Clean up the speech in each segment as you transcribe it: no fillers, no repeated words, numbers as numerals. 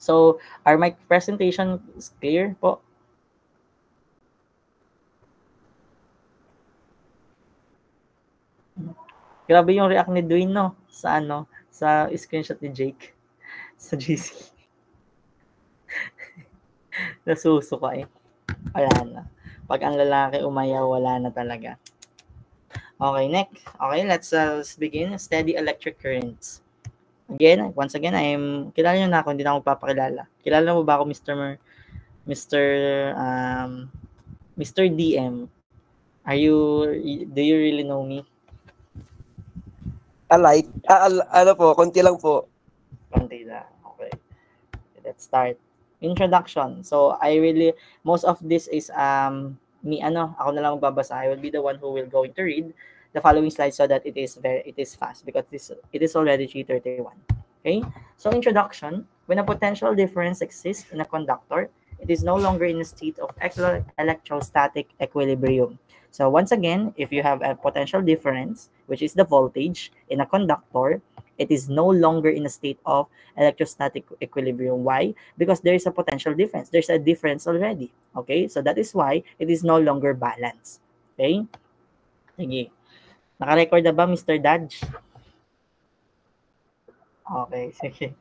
So, are my presentation clear po? Grabe yung react ni Dwayne, no? Sa ano, sa screenshot ni Jake. Sa GC. Nasusuka eh. Wala na. Pag ang lalaki umayaw, wala na talaga. Okay, next. Okay, let's begin. Steady electric currents. Again, once again, kilala nyo na ako, hindi na ako papakilala. Kilala mo ba ako, Mr. Mr. DM? Do you really know me? Alight? Ano po, konti lang po. Konti na. Okay. Let's start. Introduction. So, most of this is, ako na lang magbabasa. I will be the one who will going to read the following slides so that it is fast because it is already 3:31. Okay? So, introduction. When a potential difference exists in a conductor, it is no longer in a state of electrostatic equilibrium. So, once again, if you have a potential difference, which is the voltage in a conductor, it is no longer in a state of electrostatic equilibrium. Why? Because there is a potential difference. There's a difference already. Okay? So, that is why it is no longer balanced. Okay? Sige. Naka-record na ba, Mr. Dodge? Okay, sige.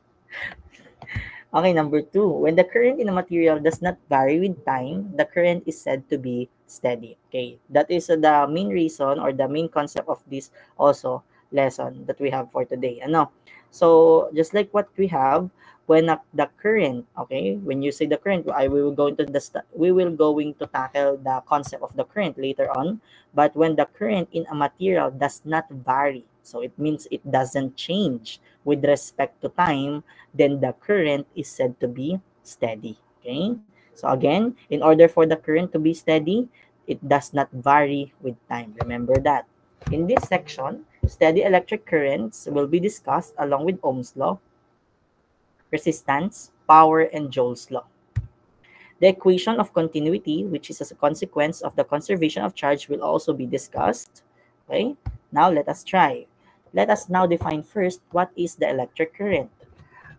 Okay, number 2. When the current in a material does not vary with time, the current is said to be steady. Okay, that is the main reason or the main concept of this also lesson that we have for today. Ano? So, just like what we have, when the current, okay, when you say the current, we will going to tackle the concept of the current later on. But when the current in a material does not vary, so it means it doesn't change with respect to time, then the current is said to be steady. Okay? So again, in order for the current to be steady, it does not vary with time. Remember that. In this section, steady electric currents will be discussed along with Ohm's law, resistance, power, and Joule's law. The equation of continuity, which is as a consequence of the conservation of charge, will also be discussed. Okay? Now let us try. Let us now define first what is the electric current.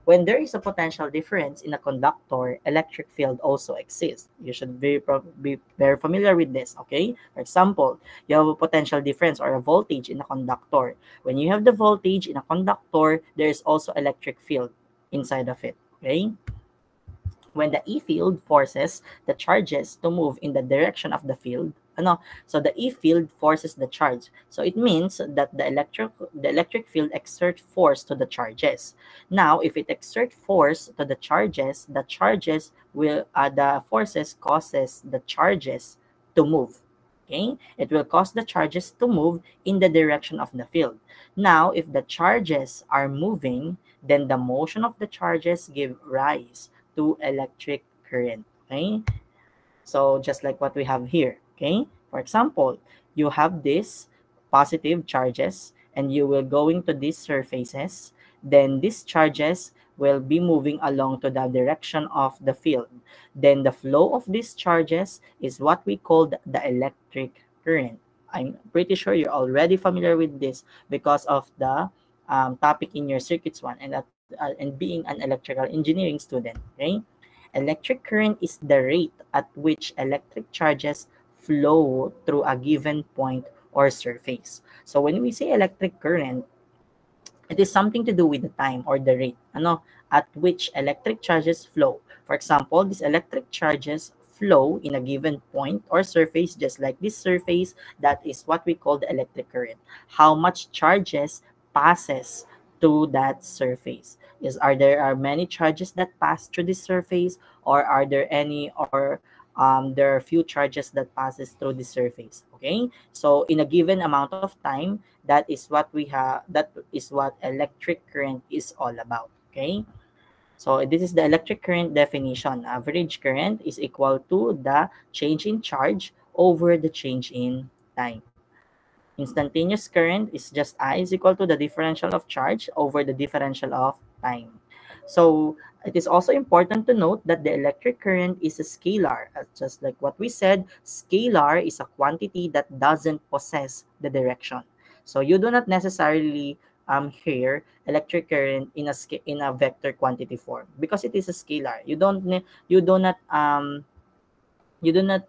When there is a potential difference in a conductor, electric field also exists. You should be very familiar with this, okay? For example, you have a potential difference or a voltage in a conductor. When you have the voltage in a conductor, there is also electric field inside of it, okay? When the E field forces the charges to move in the direction of the field, so the E field forces the charge. So it means that the electric field exerts force to the charges. Now, if it exerts force to the charges will the forces causes the charges to move. Okay, it will cause the charges to move in the direction of the field. Now, if the charges are moving, then the motion of the charges give rise to electric current. Okay, so just like what we have here. Okay, for example, you have this positive charges and you will going to these surfaces, then these charges will be moving along to the direction of the field. Then the flow of these charges is what we call the electric current. I'm pretty sure you're already familiar with this because of the topic in your circuits 1 and being an electrical engineering student. Okay, electric current is the rate at which electric charges flow through a given point or surface. So when we say electric current, it is something to do with the time or the rate at which electric charges flow. For example, these electric charges flow in a given point or surface, just like this surface. That is what we call the electric current. How much charges passes to that surface? Are there many charges that pass through this surface, or are there any, or there are few charges that passes through the surface? Okay, so in a given amount of time, that is what we have. That is what electric current is all about. Okay, so this is the electric current definition. Average current is equal to the change in charge over the change in time. Instantaneous current is just I is equal to the differential of charge over the differential of time. So it is also important to note that the electric current is a scalar. Just like what we said, scalar is a quantity that doesn't possess the direction. So you do not necessarily here electric current in a vector quantity form because it is a scalar. You do not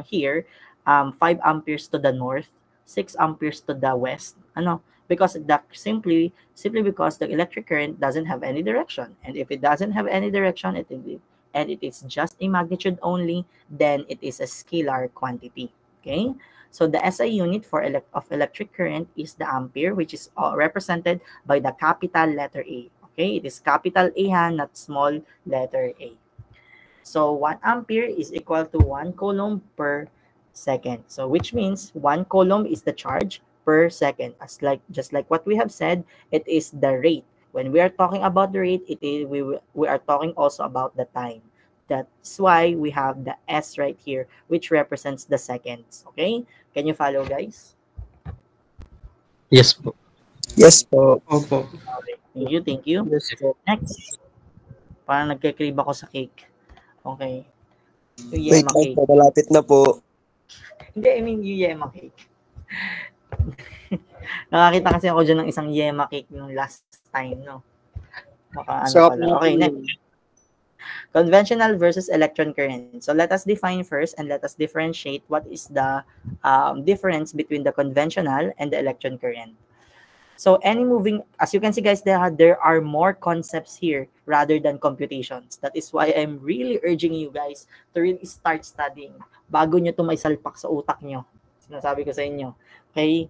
here 5 amperes to the north, 6 amperes to the west. Ano? Because that simply because the electric current doesn't have any direction. And if it doesn't have any direction, and it is just a magnitude only, then it is a scalar quantity. Okay? So the SI unit of electric current is the ampere, which is represented by the capital letter A. Okay? It is capital A, not small letter A. So 1 ampere is equal to 1 coulomb per second. So which means 1 coulomb is the charge per second. Just like what we have said, it is the rate. When we are talking about the rate, we are talking also about the time. That's why we have the S right here, which represents the seconds. Okay? Can you follow, guys? Yes po. Yes po. Opo. Okay. Thank you, thank you. Yes po. Next. Parang nagkikrib ako sa cake. Okay. Wait Yema lang cake. po, malapit na po. Hindi, I mean yung yema cake. Nakakita kasi ako dyan ng isang yema cake nung last time, no? Baka ano pala. Okay, next. Conventional versus electron current. So let us define first and let us differentiate what is the difference between the conventional and the electron current. So any moving, as you can see guys, there are more concepts here rather than computations. That is why I'm really urging you guys to really start studying bago nyo ito may salpak sa utak nyo. Sinasabi ko sa inyo. Okay?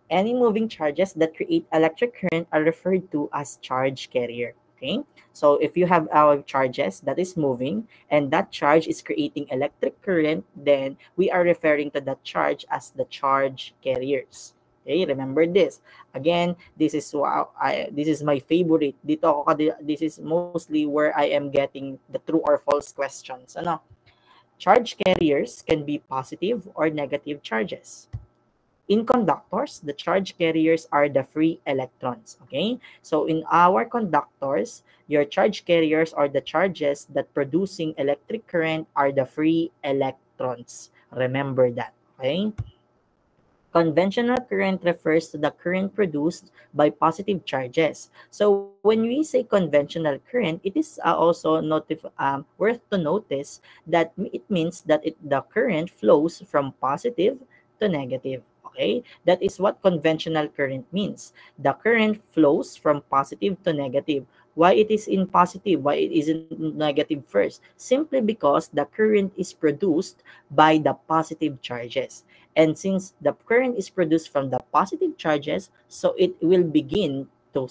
Any moving charges that create electric current are referred to as charge carrier. Okay? So if you have our charges that is moving and that charge is creating electric current, then we are referring to that charge as the charge carriers. Okay, remember this. Again, this is my favorite. This is mostly where I am getting the true or false questions. Ano? Charge carriers can be positive or negative charges. In conductors, the charge carriers are the free electrons. Okay, so in our conductors, your charge carriers are the charges that producing electric current are the free electrons. Remember that. Okay. Conventional current refers to the current produced by positive charges. So when we say conventional current, it is also worth to notice that it means that the current flows from positive to negative. Okay, that is what conventional current means. The current flows from positive to negative. Why it is in positive? Why it isn't negative first? Simply because the current is produced by the positive charges. And since the current is produced from the positive charges, so it will begin to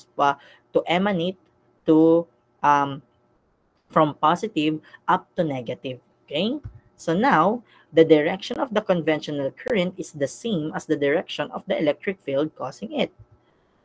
emanate to from positive up to negative. Okay? So now, the direction of the conventional current is the same as the direction of the electric field causing it.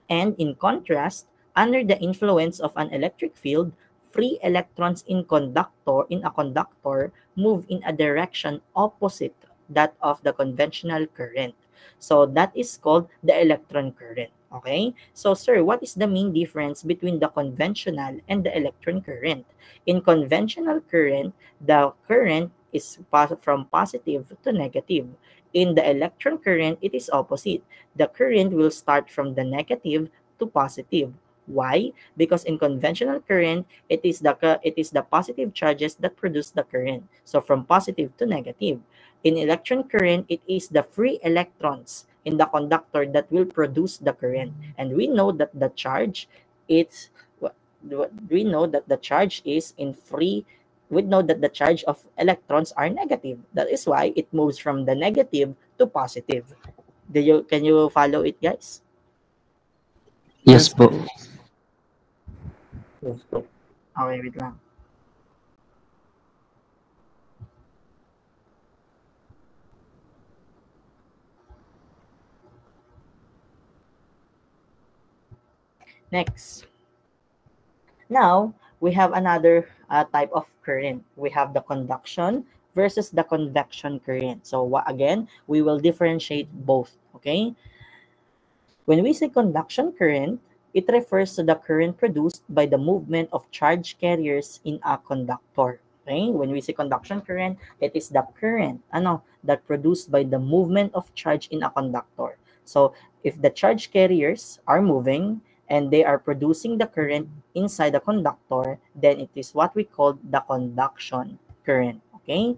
And in contrast, under the influence of an electric field, free electrons in a conductor move in a direction opposite that of the conventional current. So that is called the electron current. Okay? So sir, what is the main difference between the conventional and the electron current? In conventional current, the current is from positive to negative. In the electron current, it is opposite. The current will start from the negative to positive. Why? Because in conventional current, it is the positive charges that produce the current. So from positive to negative. In electron current, it is the free electrons in the conductor that will produce the current. And we know that the charge is in free. We know that the charge of electrons are negative. That is why it moves from the negative to positive. Can you follow it, guys? Yes po. Yes po. Okay, wait lang. Next. Now, we have another type of current. We have the conduction versus the convection current. So again, we will differentiate both. Okay? When we say conduction current, it refers to the current produced by the movement of charge carriers in a conductor. Okay? When we say conduction current, it is the current that produced by the movement of charge in a conductor. So if the charge carriers are moving, and they are producing the current inside the conductor, then it is what we call the conduction current. Okay?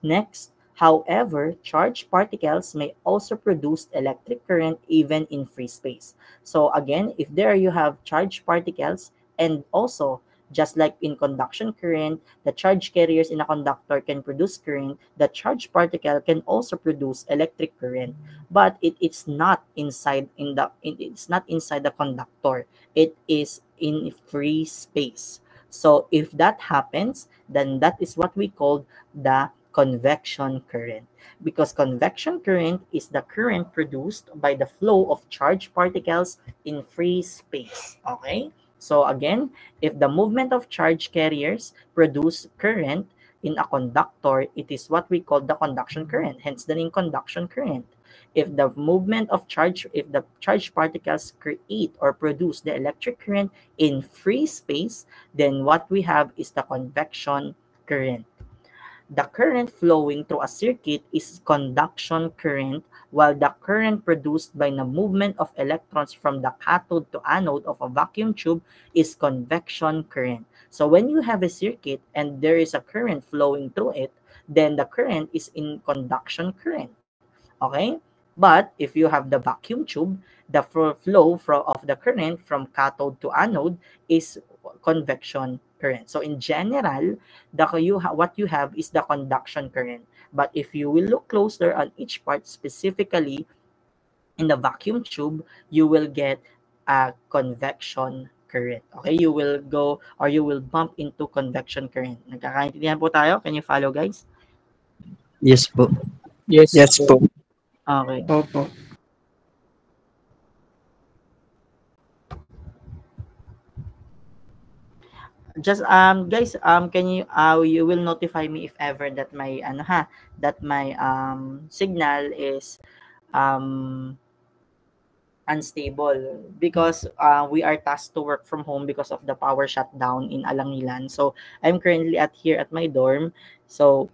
Next, however, charged particles may also produce electric current even in free space. So again, if there you have charged particles, and also just like in conduction current, the charge carriers in a conductor can produce current, the charged particle can also produce electric current, but it's not inside it's not inside the conductor. It is in free space. So if that happens, then that is what we call the convection current, because convection current is the current produced by the flow of charged particles in free space. Okay? So again, if the movement of charge carriers produce current in a conductor, it is what we call the conduction current, hence the name conduction current. If the movement of charge, if the charged particles create or produce the electric current in free space, then what we have is the convection current. The current flowing through a circuit is conduction current, while the current produced by the movement of electrons from the cathode to anode of a vacuum tube is convection current. So when you have a circuit and there is a current flowing through it, then the current is in conduction current. Okay? But if you have the vacuum tube, the flow of the current from cathode to anode is convection current. So in general, what you have is the conduction current. But if you will look closer on each part, specifically in the vacuum tube, you will get a convection current. Okay, you will go or you will bump into convection current. Nagkakaintindihan po tayo? Can you follow, guys? Yes po. Yes po. Okay. Opo. Just guys, can you you will notify me if ever that my that my signal is unstable, because we are tasked to work from home because of the power shutdown in Alangilan. So I'm currently here at my dorm. So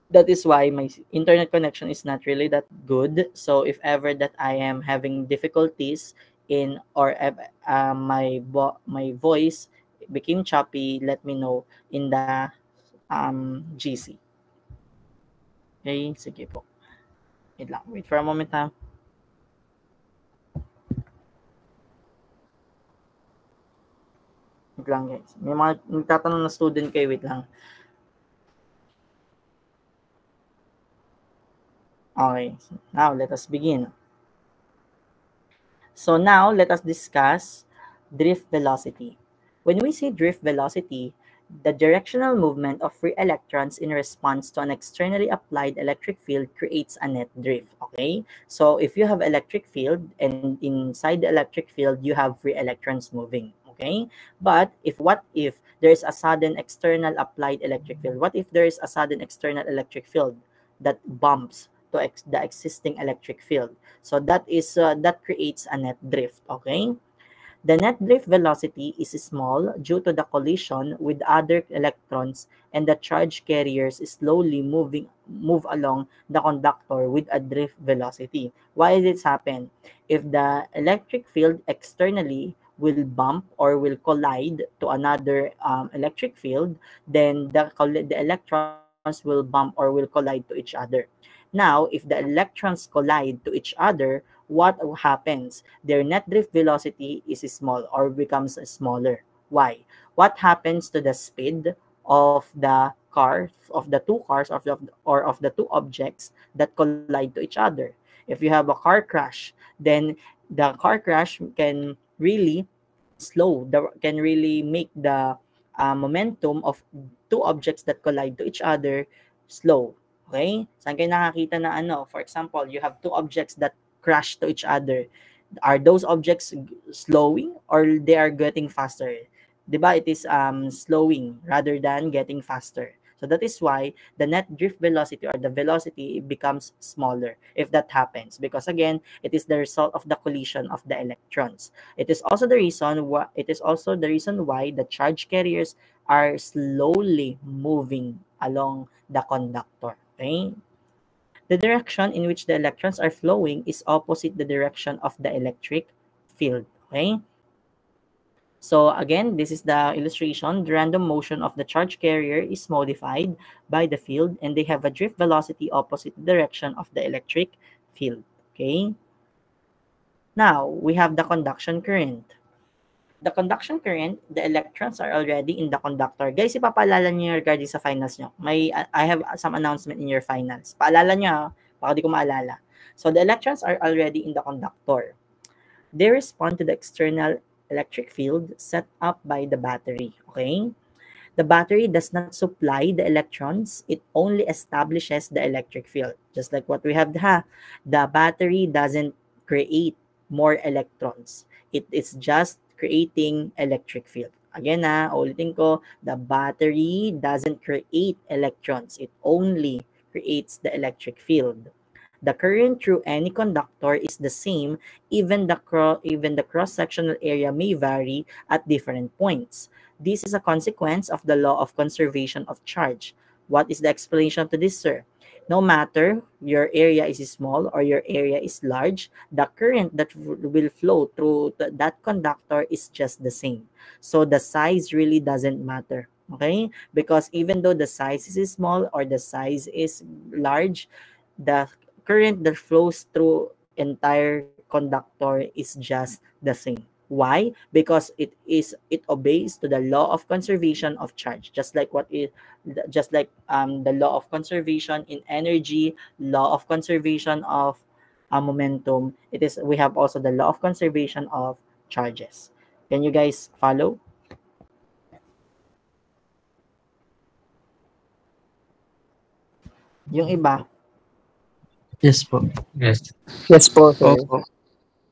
that is why my internet connection is not really that good. So if ever that I am having difficulties in, or my voice became choppy, let me know in the GC. Okay, sige po. Wait for a moment ha. Wait lang guys. May mga nagtatanong na student kayo, wait lang. Okay, so now let us begin. So now let us discuss drift velocity. When we say drift velocity, the directional movement of free electrons in response to an externally applied electric field creates a net drift. Okay, so if you have electric field and inside the electric field you have free electrons moving. Okay, but what if there is a sudden external applied electric field? What if there is a sudden external electric field that bumps to the existing electric field? So that creates a net drift. Okay, the net drift velocity is small due to the collision with other electrons, and the charge carriers slowly move along the conductor with a drift velocity. Why does this happen? If the electric field externally will bump or will collide to another electric field, then the electrons will bump or will collide to each other. Now, if the electrons collide to each other, what happens? Their net drift velocity is small or becomes smaller. Why? What happens to the speed of the car, of the two cars, of the two objects that collide to each other? If you have a car crash, then the car crash can really can really make the momentum of two objects that collide to each other slow. Okay? Saan kayo nakakita na for example, you have two objects that crash to each other. Are those objects slowing or they are getting faster? Diba? It is slowing rather than getting faster. So that is why the net drift velocity or the velocity becomes smaller if that happens, because again, it is the result of the collision of the electrons. It is also the reason why the charge carriers are slowly moving along the conductor. Okay? The direction in which the electrons are flowing is opposite the direction of the electric field. Okay? So again, this is the illustration. The random motion of the charge carrier is modified by the field, and they have a drift velocity opposite the direction of the electric field. Okay. Now, we have the conduction current. The conduction current, the electrons are already in the conductor. Guys, ipapaalala niyo regarding sa finals nyo. I have some announcement in your finals. Paalala nyo, baka di ko maalala. So, the electrons are already in the conductor. They respond to the external electric field set up by the battery. Okay? The battery does not supply the electrons. It only establishes the electric field. Just like what we have, the battery doesn't create more electrons. It is just creating electric field. Again, ulitin ko, the battery doesn't create electrons. It only creates the electric field. The current through any conductor is the same, even the cross-sectional area may vary at different points. This is a consequence of the law of conservation of charge. What is the explanation to this, sir? No matter your area is small or your area is large, the current that will flow through that conductor is just the same. So the size really doesn't matter, okay? Because even though the size is small or the size is large, the current that flows through entire conductor is just the same. Why? Because it obeys to the law of conservation of charge, just like the law of conservation in energy, law of conservation of momentum. We have also the law of conservation of charges. Can you guys follow? Yung iba? Yes po. Yes po, sir. Opo.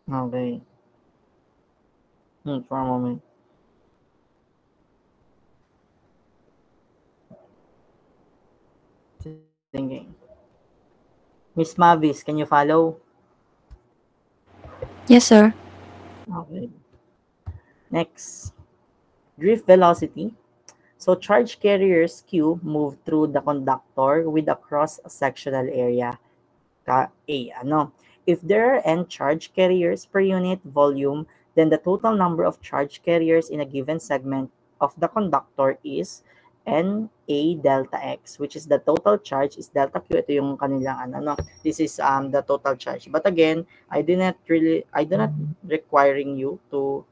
Okay. For a moment. Thinking. Miss Mavis, can you follow? Yes, sir. Okay. Next. Drift velocity. So charge carriers Q move through the conductor with a cross-sectional area. If there are n charge carriers per unit volume, then the total number of charge carriers in a given segment of the conductor is NA delta X, which is the total charge is delta Q. Ito yung kanilang this is the total charge. But again, I do not require you to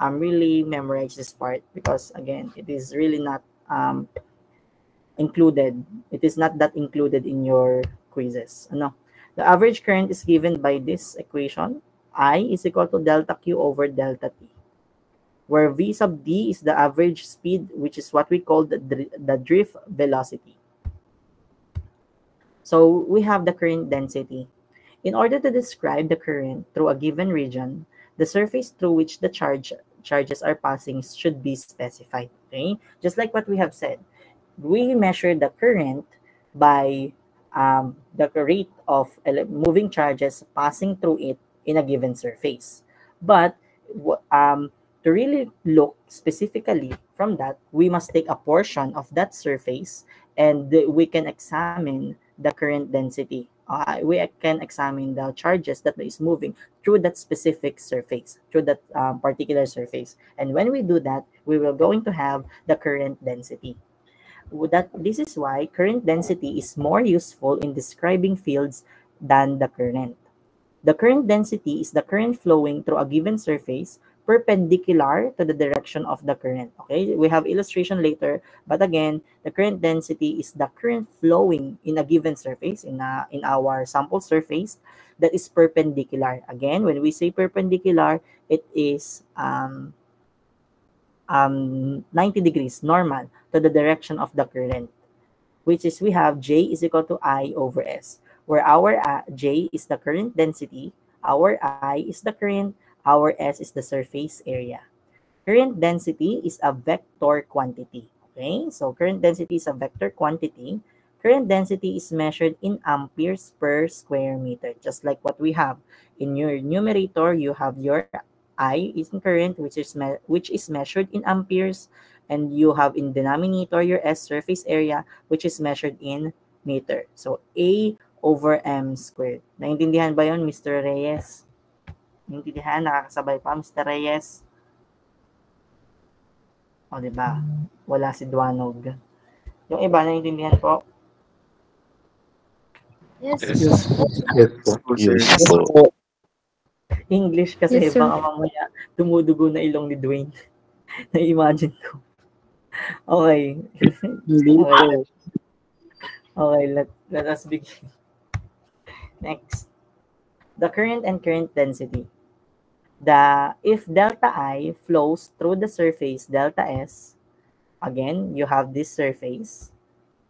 really memorize this part, because again, it is really not included. It is not that included in your quizzes. The average current is given by this equation. I is equal to delta Q over delta T, where V sub D is the average speed, which is what we call the drift velocity. So we have the current density. In order to describe the current through a given region, the surface through which the charges are passing should be specified. Okay? Just like what we have said, we measure the current by the rate of moving charges passing through it in a given surface. But to really look specifically from that, we must take a portion of that surface and we can examine the current density. We can examine the charges that is moving through that specific surface, through that particular surface. And when we do that, we will going to have the current density. This is why current density is more useful in describing fields than the current. The current density is the current flowing through a given surface perpendicular to the direction of the current. Okay, we have illustration later, but again, the current density is the current flowing in a given surface, in our sample surface, that is perpendicular. Again, when we say perpendicular, it is 90 degrees normal to the direction of the current, which is we have J is equal to I over S, where our J is the current density, our I is the current, our S is the surface area. Current density is a vector quantity. Okay, so current density is a vector quantity. Current density is measured in amperes per square meter, just like what we have. In your numerator, you have your I is in current, which is measured in amperes, and you have in denominator your S, surface area, which is measured in meter. So A over M squared. Naintindihan ba yun, Mr. Reyes? Naintindihan? Nakakasabay pa, Mr. Reyes? O, diba? Wala si Duanog. Yung iba, naintindihan po? Yes. Yes po. Yes Yes po. po. English kasi, Yes, sir. baka mamaya dumudugo na ilong ni Dwayne. Na-imagine ko. Okay. Hindi po. Okay, let us begin. Next. The current and current density. If delta I flows through the surface delta S, again, you have this surface,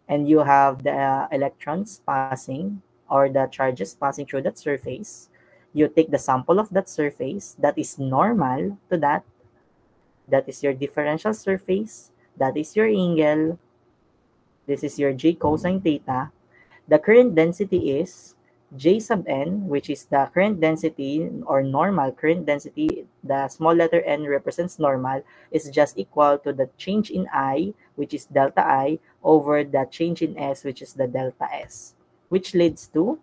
and you have the electrons passing, or the charges passing through that surface. You take the sample of that surface that is normal to that. That is your differential surface. That is your angle. This is your J cosine theta. The current density is J sub n, which is the current density or normal current density. The small letter n represents normal, is just equal to the change in I, which is delta I, over the change in S, which is the delta S, which leads to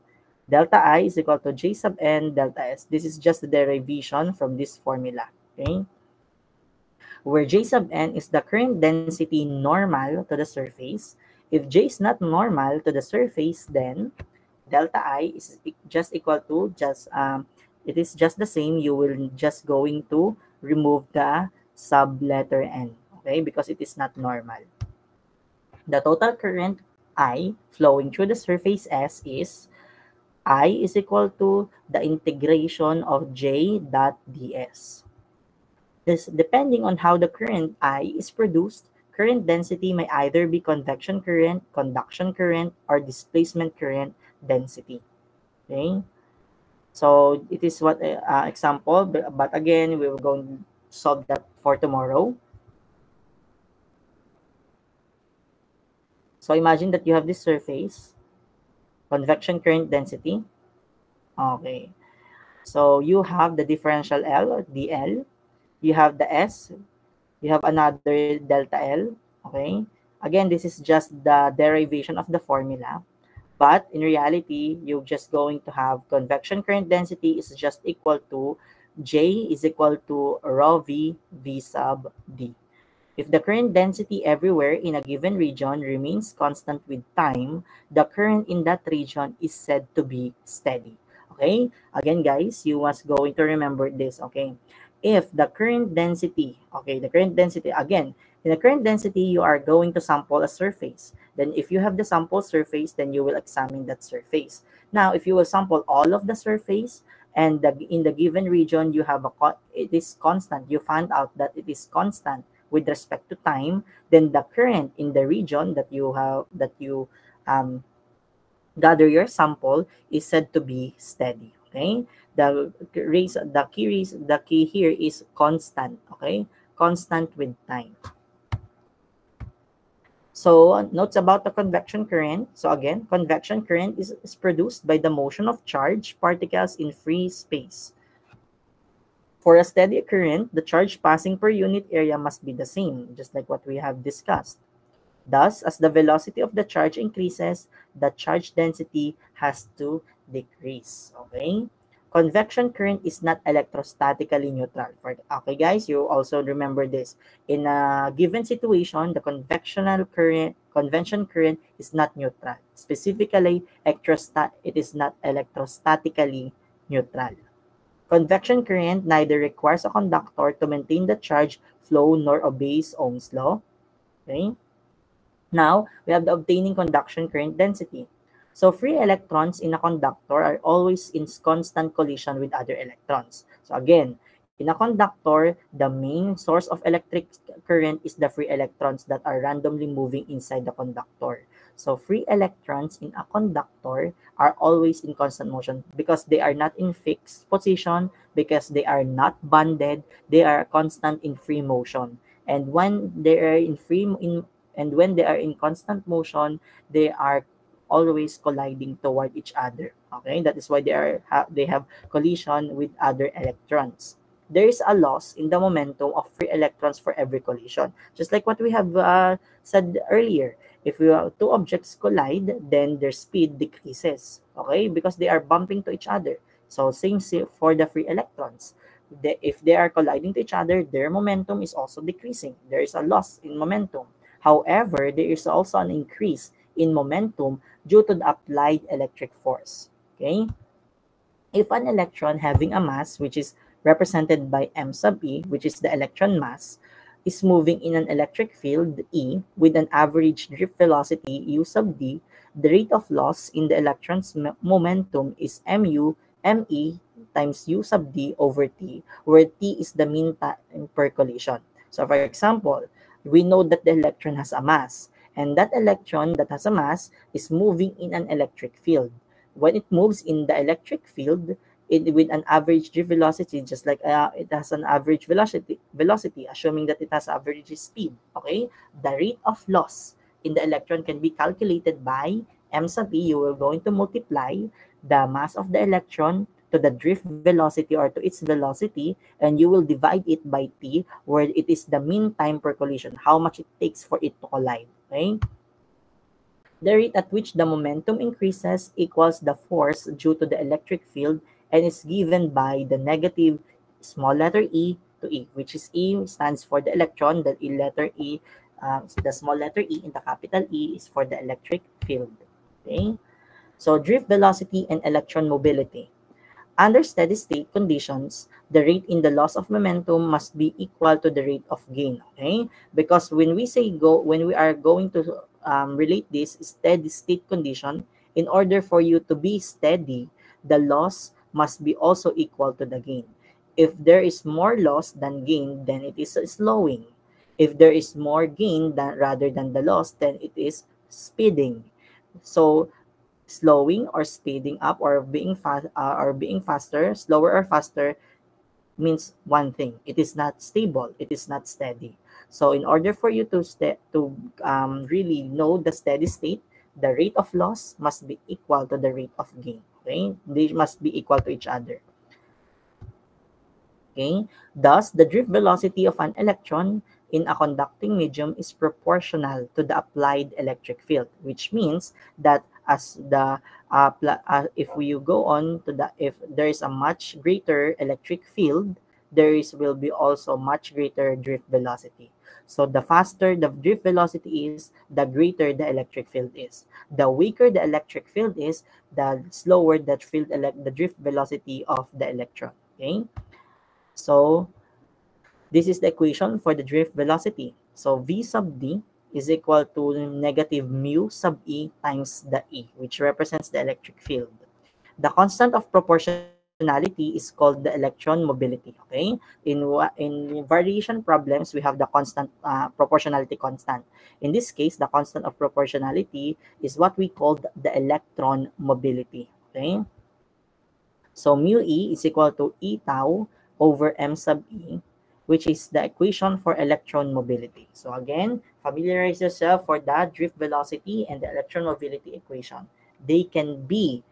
delta I is equal to J sub n delta S. This is just the derivation from this formula, okay? Where J sub n is the current density normal to the surface. If J is not normal to the surface, then delta I is just equal to it is just the same. You will just going to remove the sub letter n, okay, because it is not normal. The total current I flowing through the surface S is I is equal to the integration of J dot ds. This, depending on how the current I is produced, current density may either be convection current, conduction current, or displacement current density. Okay, so it is what example, but again, we will go and solve that for tomorrow. So imagine that you have this surface, convection current density. Okay, so you have the differential L, dl, you have the S, you have another delta L. Okay, again, this is just the derivation of the formula. But in reality, you're just going to have convection current density is just equal to J is equal to rho V sub D. If the current density everywhere in a given region remains constant with time, the current in that region is said to be steady. Okay? Again, guys, you must going to remember this, okay? If the current density, okay, the current density, again, in the current density, you are going to sample a surface. Then if you have the sample surface, then you will examine that surface. Now, if you will sample all of the surface, and in the given region, you have it is constant, you find out that it is constant with respect to time, then the current in the region that you have, that you gather your sample, is said to be steady. Okay, the key here is constant. Okay, constant with time. So notes about the convection current. So again, convection current is produced by the motion of charged particles in free space. For a steady current, the charge passing per unit area must be the same, just like what we have discussed. Thus, as the velocity of the charge increases, the charge density has to decrease. Okay? Convection current is not electrostatically neutral. Okay, guys, you also remember this. In a given situation, the convection current is not neutral. Specifically, it is not electrostatically neutral. Convection current neither requires a conductor to maintain the charge flow nor obeys Ohm's law. Okay? Now, we have the obtaining conduction current density. So free electrons in a conductor are always in constant collision with other electrons. So again, in a conductor, the main source of electric current is the free electrons that are randomly moving inside the conductor. So free electrons in a conductor are always in constant motion because they are not in fixed position, because they are not bonded, they are constant in free motion. And when they are when they are in constant motion, they are always colliding toward each other. Okay, that is why they have collision with other electrons. There is a loss in the momentum of free electrons for every collision, just like what we have said earlier. If two objects collide, then their speed decreases. Okay, because they are bumping to each other. So same for the free electrons. If they are colliding to each other, their momentum is also decreasing. There is a loss in momentum. However, there is also an increase in momentum due to the applied electric force. Okay? If an electron having a mass, which is represented by m sub e, which is the electron mass, is moving in an electric field E with an average drift velocity U sub d, the rate of loss in the electron's momentum is mu me times U sub d over t, where t is the mean time per collision. So for example, we know that the electron has a mass, and that electron that has a mass is moving in an electric field. When it moves in the electric field, with an average drift velocity, just like it has an average velocity, assuming that it has average speed, okay? The rate of loss in the electron can be calculated by m sub e. You are going to multiply the mass of the electron to the drift velocity or to its velocity, and you will divide it by t, where it is the mean time per collision, how much it takes for it to collide, okay? The rate at which the momentum increases equals the force due to the electric field and is given by the negative small letter e to e, which is e stands for the electron, the letter e, the small letter e in the capital E is for the electric field. Okay? So drift velocity and electron mobility. Under steady state conditions, the rate in the loss of momentum must be equal to the rate of gain. Okay? Because when we are going to relate this steady state condition, in order for you to be steady, the loss must be also equal to the gain. If there is more loss than gain, then it is slowing. If there is more gain rather than the loss, then it is speeding. So slowing or speeding up or being faster, slower or faster, means one thing: it is not stable, it is not steady. So in order for you to really know the steady state, the rate of loss must be equal to the rate of gain. Okay, they must be equal to each other. Okay, thus the drift velocity of an electron in a conducting medium is proportional to the applied electric field, which means that as the if we go on to the, if there is a much greater electric field, will be also much greater drift velocity. So the faster the drift velocity is, the greater the electric field is. The weaker the electric field is, the slower the drift velocity of the electron. Okay, so this is the equation for the drift velocity. So V sub d is equal to negative mu sub e times the e, which represents the electric field. The constant of proportionality is called the electron mobility. Okay, in variation problems, we have the constant proportionality constant. In this case, the constant of proportionality is what we call the electron mobility. Okay, so mu e is equal to e tau over m sub e, which is the equation for electron mobility. So again, familiarize yourself for the drift velocity and the electron mobility equation. They can be,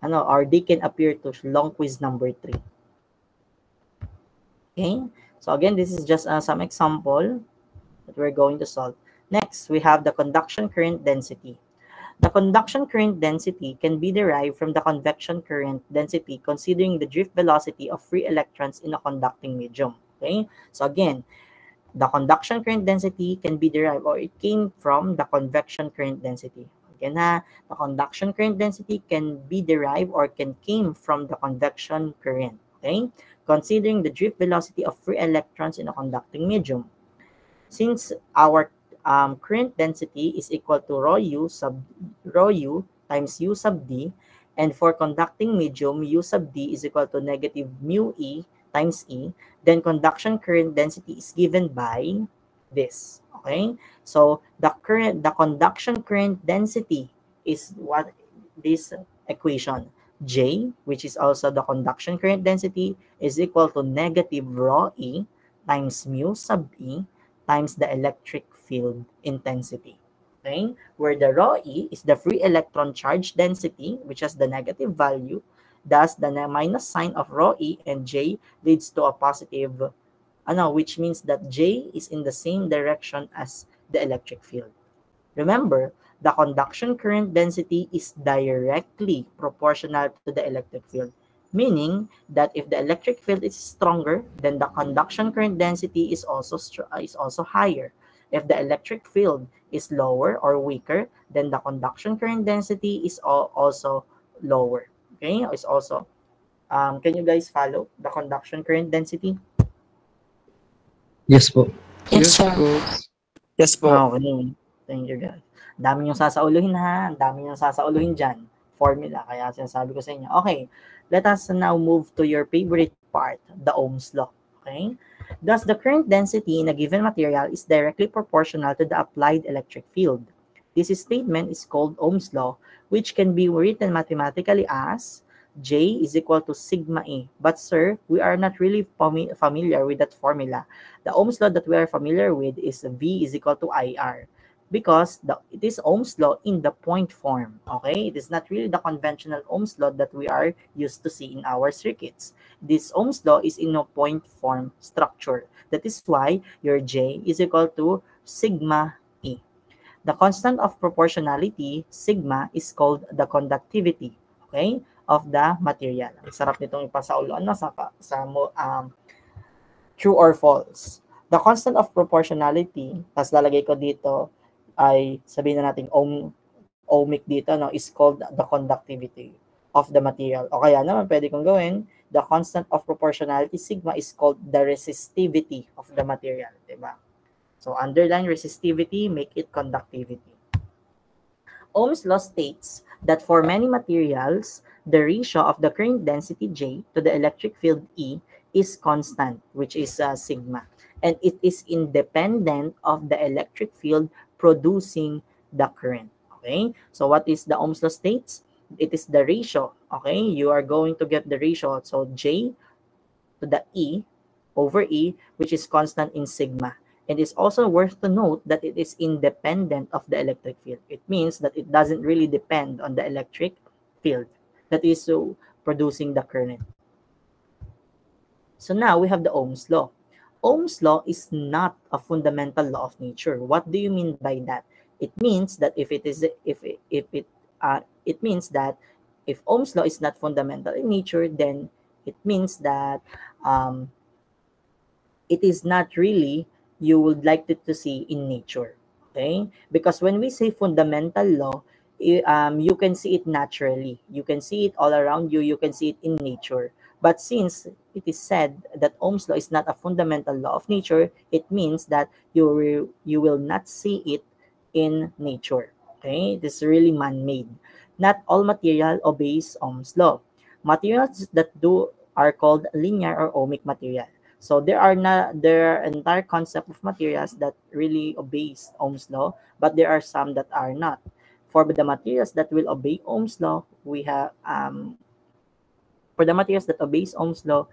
or they can appear to long quiz number 3. Okay, so again, this is just some example that we're going to solve. Next, we have the conduction current density. The conduction current density can be derived from the convection current density considering the drift velocity of free electrons in a conducting medium. Okay, so again, the conduction current density can be derived, or it came from the convection current density. Again, the conduction current density can be derived or came from the convection current. Okay, considering the drift velocity of free electrons in a conducting medium. Since our current density is equal to rho u times u sub d, and for conducting medium, u sub d is equal to negative mu e times e, then conduction current density is given by this. Okay, so the conduction current density is what this equation J, which is also the conduction current density, is equal to negative rho e times mu sub e times the electric field intensity. Okay, where the rho e is the free electron charge density, which has the negative value. Thus, the minus sign of rho e and J leads to a positive, which means that J is in the same direction as the electric field. Remember, the conduction current density is directly proportional to the electric field. meaning that if the electric field is stronger, then the conduction current density is also higher. If the electric field is lower or weaker, then the conduction current density is also lower. Okay, it's also can you guys follow the conduction current density? Yes po. Yes, sir. Yes po. Okay. Thank you, guys. Dami yung sasauluhin ha. Dami yung sasauluhin dyan. Formula. Kaya sinasabi ko sa inyo. Okay. Let us now move to your favorite part, the Ohm's law. Okay. Thus, the current density in a given material is directly proportional to the applied electric field. This statement is called Ohm's law, which can be written mathematically as J is equal to sigma E. But sir, we are not really familiar with that formula. The Ohm's law that we are familiar with is V is equal to IR, because it is Ohm's law in the point form. Okay, it is not really the conventional Ohm's law that we are used to see in our circuits. This Ohm's law is in a point form structure. That is why your J is equal to sigma E. The constant of proportionality, sigma, is called the conductivity, okay, of the material. Ang sarap nitong ipasaulo true or false. The constant of proportionality, tas lalagay ko dito ay sabihin na natin ohmic dito, no, is called the conductivity of the material. O kaya naman pwede kong gawin, the constant of proportionality sigma is called the resistivity of the material, diba? So underline resistivity, make it conductivity. Ohm's law states that for many materials, the ratio of the current density J to the electric field E is constant, which is sigma, and it is independent of the electric field producing the current. Okay, so what is the Ohm's law states? It is the ratio. Okay, you are going to get the ratio, so J to the E over E, which is constant in sigma. And it's also worth to note that it is independent of the electric field. It means that it doesn't really depend on the electric field that is producing the current. So now we have the Ohm's law. Ohm's law is not a fundamental law of nature. What do you mean by that? It means that it means that if Ohm's law is not fundamental in nature, then it means that it is not really you would like to see in nature. Okay, because when we say fundamental law, you can see it naturally, you can see it all around you, you can see it in nature. But since it is said that Ohm's law is not a fundamental law of nature, it means that you will not see it in nature. Okay, it is really man-made. Not all material obeys Ohm's law. Materials that do are called linear or ohmic material. So there are entire concept of materials that really obeys Ohm's law, but there are some that are not. For the materials that will obey Ohm's law, we have for the materials that obeys Ohm's law,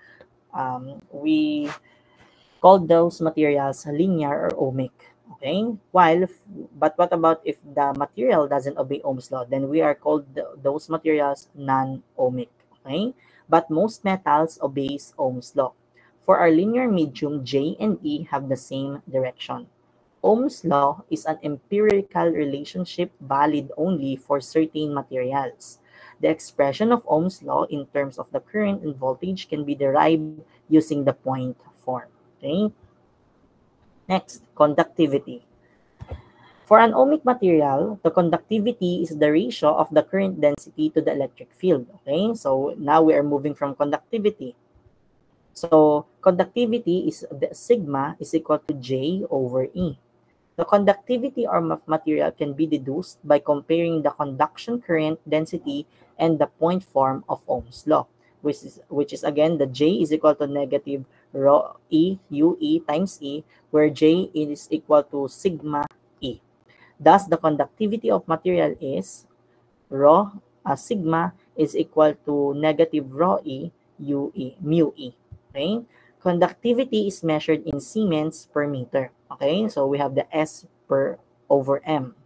we call those materials linear or ohmic. Okay. But what about if the material doesn't obey Ohm's law? Then we are called those materials non-ohmic. Okay. But most metals obeys Ohm's law. For our linear medium, J and E have the same direction. Ohm's law is an empirical relationship valid only for certain materials. The expression of Ohm's law in terms of the current and voltage can be derived using the point form. Okay? Next, conductivity. For an ohmic material, the conductivity is the ratio of the current density to the electric field. Okay? So now we are moving from conductivity. So conductivity is the sigma is equal to J over E. The conductivity of material can be deduced by comparing the conduction current density and the point form of Ohm's law, which is again the J is equal to negative rho E UE times E, where J is equal to sigma E. Thus, the conductivity of material is sigma is equal to negative rho E UE mu E. Okay, conductivity is measured in Siemens per meter. Okay, so we have the S per over M.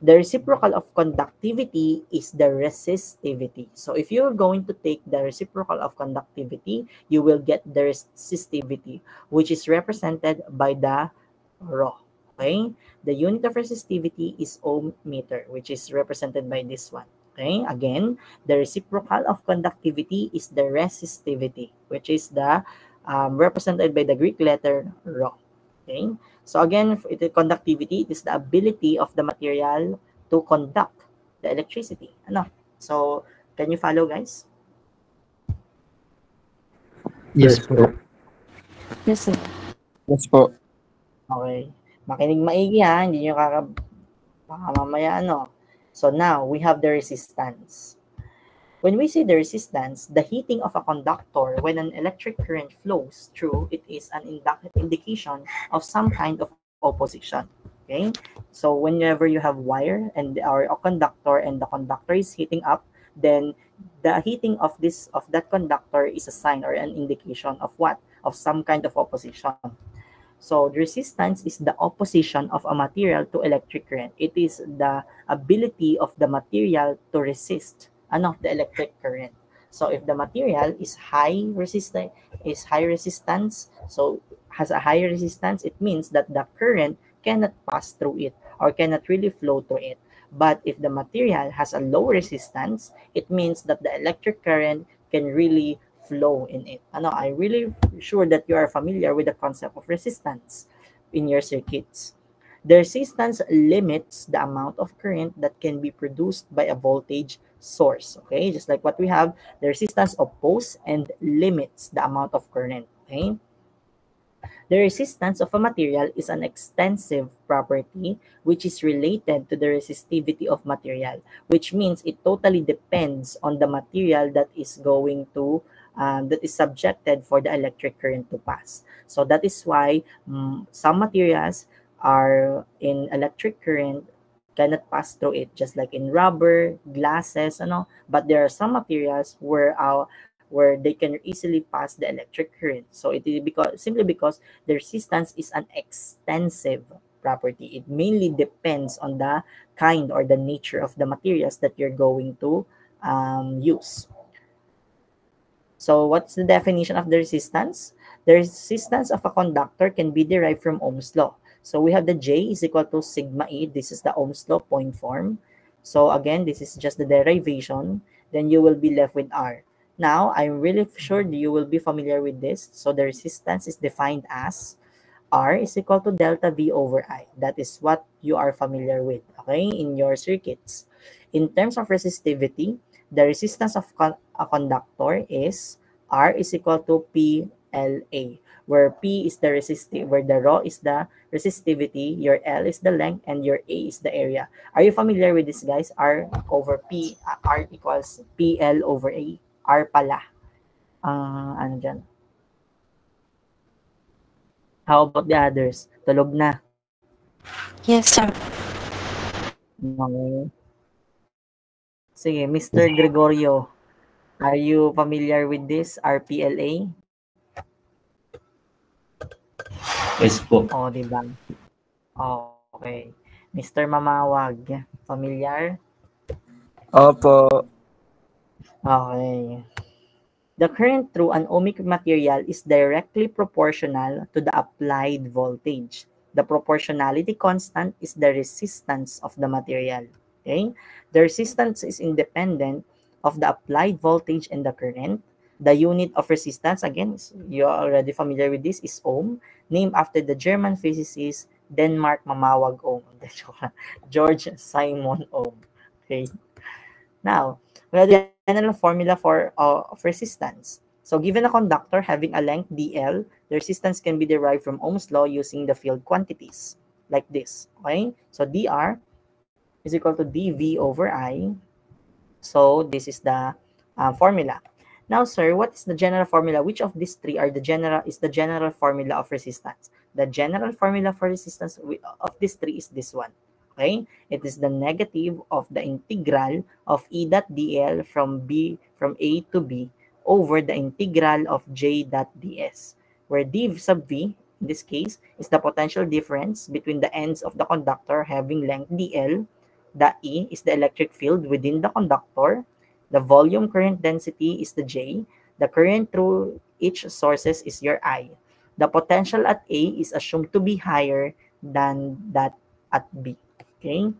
The reciprocal of conductivity is the resistivity. So if you're going to take the reciprocal of conductivity, you will get the resistivity, which is represented by the rho. Okay, the unit of resistivity is ohm meter, which is represented by this one. Okay, again, the reciprocal of conductivity is the resistivity, which is the represented by the Greek letter rho. Okay, so again, the conductivity is the ability of the material to conduct the electricity. Ano? So, can you follow, guys? Yes po. Yes, sir. Yes po. Okay. Makinig maigi ha, hindi nyo baka mamaya ano. So now, we have the resistance. When we say the resistance, the heating of a conductor when an electric current flows through it is an indication of some kind of opposition. Okay, so whenever you have wire and or a conductor and the conductor is heating up, then the heating of that conductor is a sign or an indication of what? Of some kind of opposition. So the resistance is the opposition of a material to electric current. It is the ability of the material to resist the electric current. So if the material is high resistance, so has a high resistance, it means that the current cannot pass through it or cannot really flow through it. But if the material has a low resistance, it means that the electric current can really flow in it. I'm really sure that you are familiar with the concept of resistance in your circuits. The resistance limits the amount of current that can be produced by a voltage source. Okay, just like what we have, the resistance opposes and limits the amount of current. Okay. The resistance of a material is an extensive property which is related to the resistivity of material, which means it totally depends on the material that is going to that is subjected for the electric current to pass. So that is why some materials are in electric current cannot pass through it, just like in rubber, glasses, but there are some materials where they can easily pass the electric current. So it is simply because the resistance is an extensive property. It mainly depends on the kind or the nature of the materials that you're going to use. So what's the definition of the resistance? The resistance of a conductor can be derived from Ohm's law. So we have the J is equal to sigma E. This is the Ohm's law point form. So again, this is just the derivation. Then you will be left with R. Now, I'm really sure you will be familiar with this. So the resistance is defined as R is equal to delta V over I. That is what you are familiar with, okay, in your circuits. In terms of resistivity, the resistance of a conductor is R is equal to PLA, where P is the where the rho is the resistivity, your L is the length, and your A is the area. Are you familiar with this, guys? R over P, R equals PL over A. R pala. Ano dyan? How about the others? Tulog na. Yes, sir. Okay. Sige, Mr. Gregorio, are you familiar with this RPLA? Yes po. Oh, diba? Okay. Mr. Mamawag, familiar? Opo. Okay. The current through an ohmic material is directly proportional to the applied voltage. The proportionality constant is the resistance of the material. Okay? The resistance is independent of the applied voltage and the current. The unit of resistance, again, you're already familiar with this, is ohm, named after the German physicist Denmark Mamawag Ohm. George Simon Ohm. Okay? Now, we have the general formula of resistance. So given a conductor having a length dl, the resistance can be derived from Ohm's law using the field quantities, like this. Okay? So dr is equal to dv over I. So this is the formula. Now, sir, what is the general formula? Which of these three is the general formula of resistance? The general formula for resistance of these three is this one. Okay, it is the negative of the integral of E dot dl from A to B over the integral of J dot ds, where d sub v, in this case, is the potential difference between the ends of the conductor having length dl. The E is the electric field within the conductor. The volume current density is the J. The current through each sources is your I. The potential at A is assumed to be higher than that at B. Okay.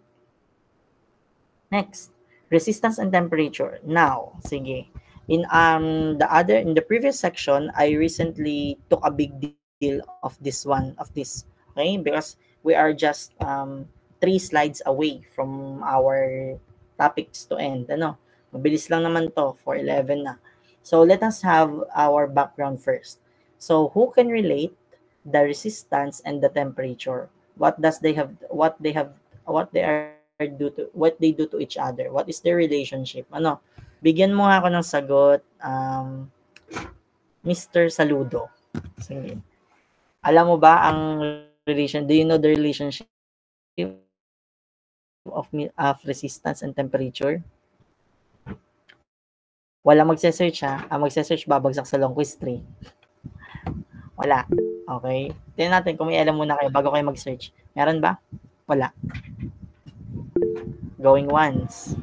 Next, Resistance and temperature. Now, sige. In the previous section, I recently took a big deal of this, okay? Because we are just 3 slides away from our topics to end. Ano? Mabilis lang naman to, 4:11 na. So let us have our background first. So who can relate the resistance and the temperature? What they do to each other? What is their relationship? Ano? Bigyan mo nga ako ng sagot, Mr. Saludo. Sige. Alam mo ba ang relation? Do you know the relationship of resistance and temperature? Wala magse-search ha. Ang magse-search babagsak sa long quiz 3. Wala. Okay. Tingnan natin kung may alam muna kayo bago kayo mag-search. Meron ba? Wala. Going once.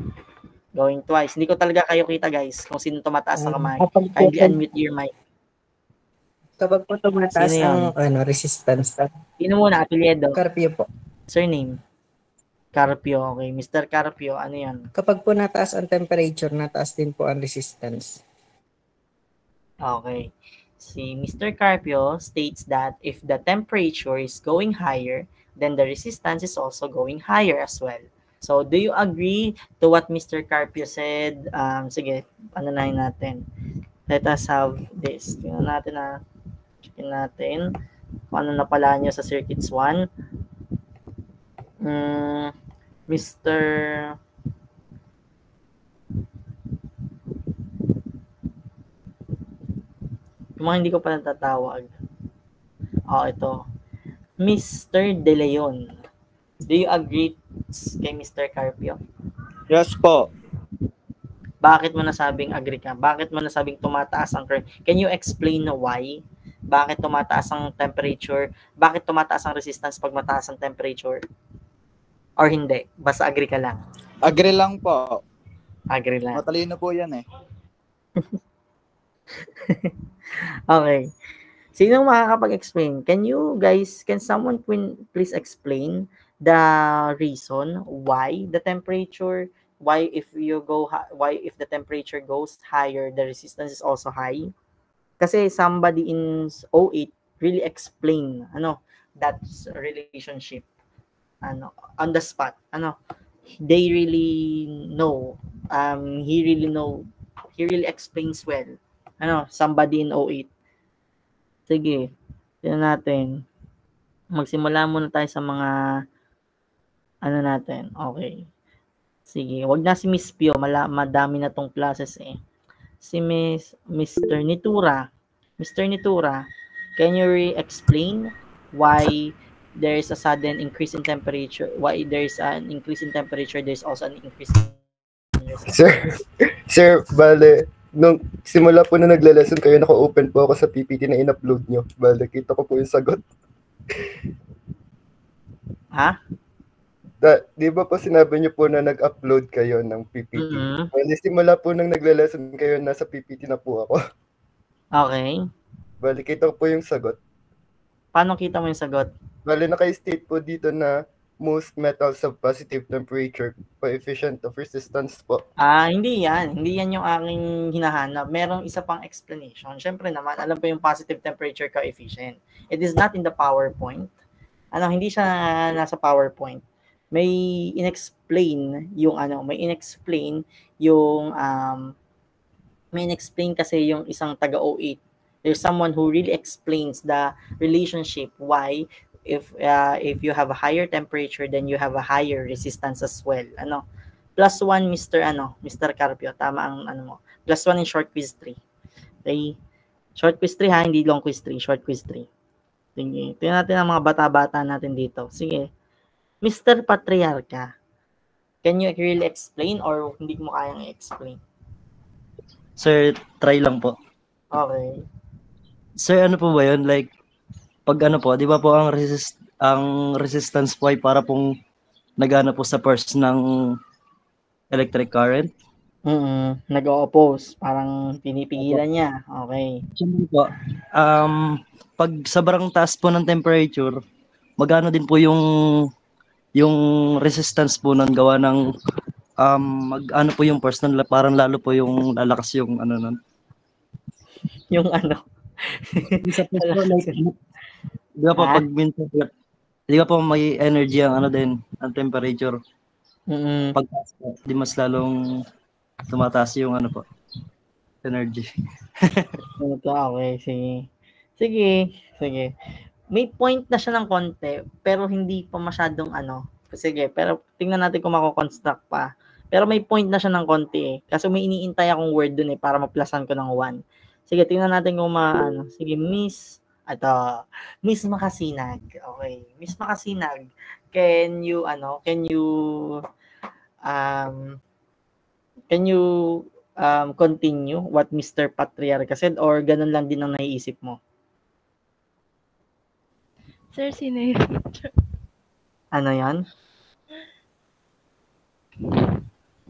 Going twice. Hindi ko talaga kayo kita, guys, kung sino tumataas ang kamay. Kindly unmute your mic. Kapag po tumataas ang resistance. Sino muna? Apelyido? Carpio po. Surname? Carpio. Okay. Mr. Carpio, ano yan? Kapag po nataas ang temperature, nataas din po ang resistance. Okay. Si Mr. Carpio states that if the temperature is going higher, then the resistance is also going higher as well. So, do you agree to what Mr. Carpio said? Sige, pananahin natin. Let us have this. Tingnan natin checkin natin kung ano napala nyo sa circuits 1. Mr. Yung mga hindi ko pa natatawag. Ito. Mr. De Leon. Do you agree kay Mr. Carpio? Yes po. Bakit mo nasabing agree ka? Bakit mo nasabing tumataas ang current? Can you explain why? Bakit tumataas ang temperature? Bakit tumataas ang resistance pag mataas ang temperature? Or hindi? Basta agree ka lang? Agree lang po. Agree lang. Matalino po yan eh. Okay. Sino makakapag-explain? Can someone please explain the reason why the temperature, why if the temperature goes higher, the resistance is also high? Kasi somebody in 08 really explain that relationship on the spot. They really know. He really explains well. Somebody in 08. Sige, tingnan natin. Magsimula muna tayo sa mga natin. Okay. Sige, wag na si Miss Pio, madami na tong classes eh. Si Mr. Nitura. Mr. Nitura, can you explain why there is a sudden increase in temperature? Why there is an increase in temperature, there's also an increase in resistance? Sir, bale, nung simula po na nagla-lesson kayo, naka-open po ako sa PPT na in-upload nyo. Bale, kita ko po yung sagot. Ha? Di ba po sinabi niyo po na nag-upload kayo ng PPT? Bale, simula po nang nagla-lesson kayo, nasa PPT na po ako. Okay. Bale, kita ko po yung sagot. Paano kita mo yung sagot? Bale, naka-state po dito na most metals have positive temperature coefficient of resistance po. Hindi yan. Hindi yan yung aking hinahanap. Merong isa pang explanation. Siyempre naman, alam po yung positive temperature coefficient. It is not in the PowerPoint. Hindi siya nasa PowerPoint. May inexplain kasi yung isang taga 08. There's someone who really explains the relationship why if you have a higher temperature, then you have a higher resistance as well. +1 Mr. Carpio, tama ang mo. +1 in short quiz 3. Okay? Short quiz 3 ha, hindi long quiz 3, short quiz 3. Sige, tingnan natin ang mga bata-bata natin dito. Sige. Mr. Patriarca, can you really explain or hindi mo kayang i-explain? Sir, try lang po. Okay. Sir, ano po ba yun? Like, pag di ba po ang resistance po ay para pong nagana po sa purse ng electric current? Nag-o-oppose. Parang pinipigilan niya. Okay. Siyempre po, pag sobrang taas po ng temperature, magano din po yung resistance po nun gawa ng mag-ano po yung personal, parang lalo po yung lalakas yung ano nun. Yung ano. Sa po, like, di ba po, Ah? pag minsan, di ba po may energy ang ano din, ang temperature. Mm. Pag di mas lalong tumataas yung ano po, energy. Okay, sige. Sige. May point na siya ng konti, pero hindi pa masyadong ano. Sige, pero tingnan natin kung mako-construct pa. Pero may point na siya ng konti eh. Kasi may iniintay akong word dun eh, para ma-plusan ko ng 1. Sige, tingnan natin kung maano. Sige, Miss Makasinag. Okay. Miss Makasinag, can you continue what Mr. Patriarca said or ganun lang din ang naiisip mo? Sir, sino yun? Ano yan?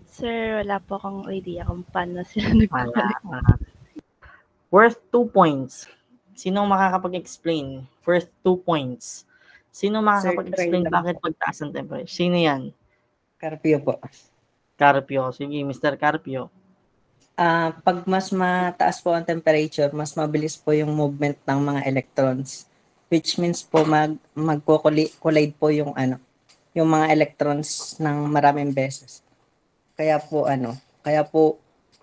Sir, wala po akong idea kung paano sila nagkukulit. Worth 2 points. Sino makakapag-explain? Worth 2 points. Sino makakapag-explain bakit pagtaas ng temperature? Sino yan? Carpio po. Carpio. Sige, Mr. Carpio. Pag mas mataas po ang temperature, mas mabilis po yung movement ng mga electrons. Which means po magko-collide po yung mga electrons ng maraming beses. Kaya po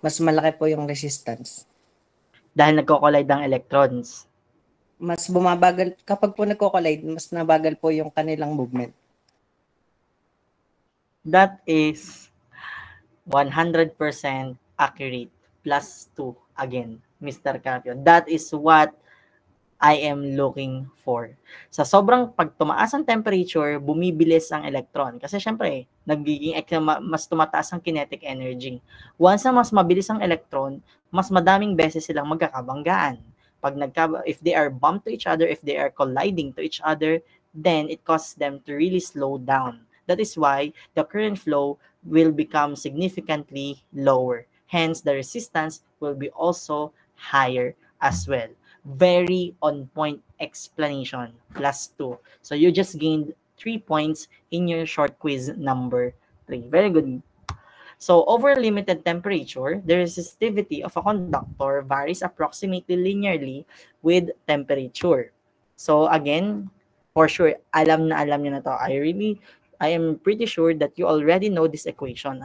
mas malaki po yung resistance. Dahil nagko-collide ang electrons. Mas bumabagal kapag po nagko-collide, mas nabagal po yung kanilang movement. That is 100% accurate. Plus 2 again, Mr. Carpio. That is what I am looking for. Sa sobrang pagtumaas ang temperature, bumibilis ang electron. Kasi syempre, mas tumataas ang kinetic energy. Once na mas mabilis ang electron, mas madaming beses silang magkakabanggaan. If they are bumped to each other, if they are colliding to each other, then it causes them to really slow down. That is why the current flow will become significantly lower. Hence, the resistance will be also higher as well. Very on-point explanation. Plus 2. So, you just gained 3 points in your short quiz number 3. Very good. So, over limited temperature, the resistivity of a conductor varies approximately linearly with temperature. So, again, for sure, alam nyo na to. I am pretty sure that you already know this equation.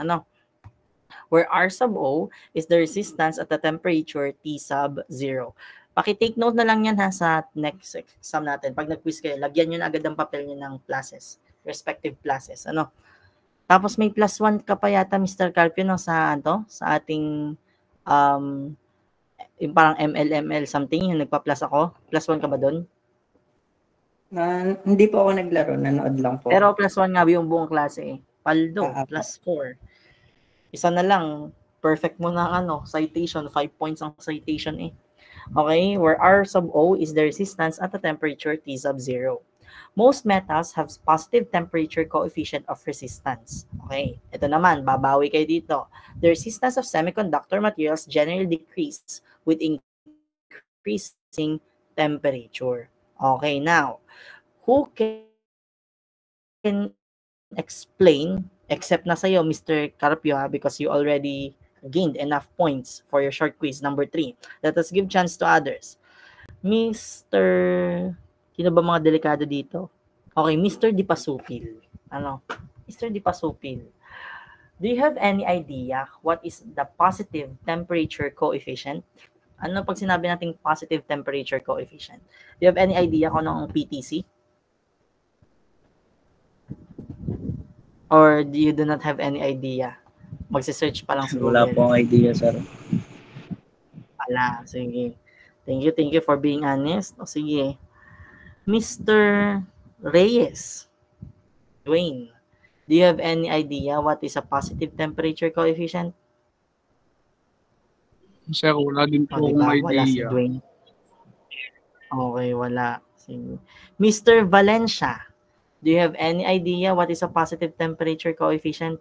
Where R sub O is the resistance at the temperature T sub 0. Paki-take note na lang yan sa next exam natin. Pag nag-quiz kayo, lagyan nyo na agad ang papel nyo ng classes, respective classes. Tapos may plus 1 ka pa yata, Mr. Carpio, sa ating yung parang ML something, yung nagpa-plus ako. Plus 1 ka ba doon? Hindi po ako naglaro, nanood lang po. Pero plus 1 nga yung buong klase eh. Paldo, plus 4. Isa na lang, perfect mo na citation, 5 points ang citation eh. Okay, where R sub O is the resistance at the temperature T sub 0. Most metals have positive temperature coefficient of resistance. Okay, ito naman, babawi kayo dito. The resistance of semiconductor materials generally decrease with increasing temperature. Okay, now, who can explain, except na sa'yo, Mr. Carpio, because you already gained enough points for your short quiz number 3. Let us give chance to others. Mr. Sino ba mga delikado dito? Okay, Mr. Dipasupil. Mr. Dipasupil. Do you have any idea what is the positive temperature coefficient? Ano pag sinabi nating positive temperature coefficient? Do you have any idea kung ano ang PTC? Or do you do not have any idea? Magse-search pa lang sa Google. Wala pong idea, sir. Wala, sige. Thank you for being honest. O sige. Mr. Reyes. Dwayne, do you have any idea what is a positive temperature coefficient? Sir, wala din po akong Wala si idea. Dwayne. Okay, wala. Sige. Mr. Valencia, do you have any idea what is a positive temperature coefficient?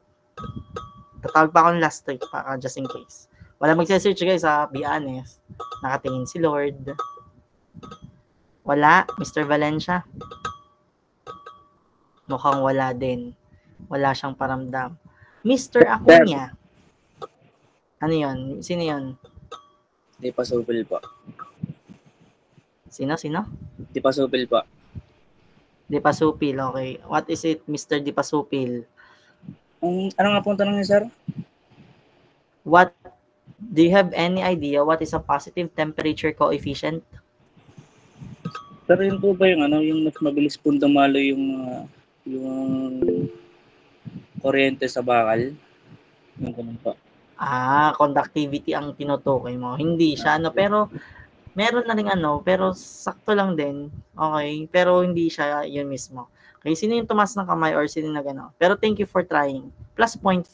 Tatawag pa ako ng last week para just in case. Wala magse-search guys be honest. Nakatingin si Lord. Wala, Mr. Valencia. Mukhang wala din. Wala siyang paramdam. Mr. Acuña. Ano yun? Sino yun? Di pa supil po. Sino? Di pa supil po. Dipasupil, okay. What is it, Mr. Dipasupil? Ano nga po ang tanong niyo, sir? What, do you have any idea what is a positive temperature coefficient? Pero yun po ba yung yung mas mabilis po dumalo yung kuryente sa bakal? Yung ganun po. Conductivity ang tinutukoy mo. Hindi siya, pero meron na rin pero sakto lang din. Okay, pero hindi siya yun mismo. Okay, sino yung tumas ng kamay or sino na gano'n? Pero thank you for trying. Plus 0.5.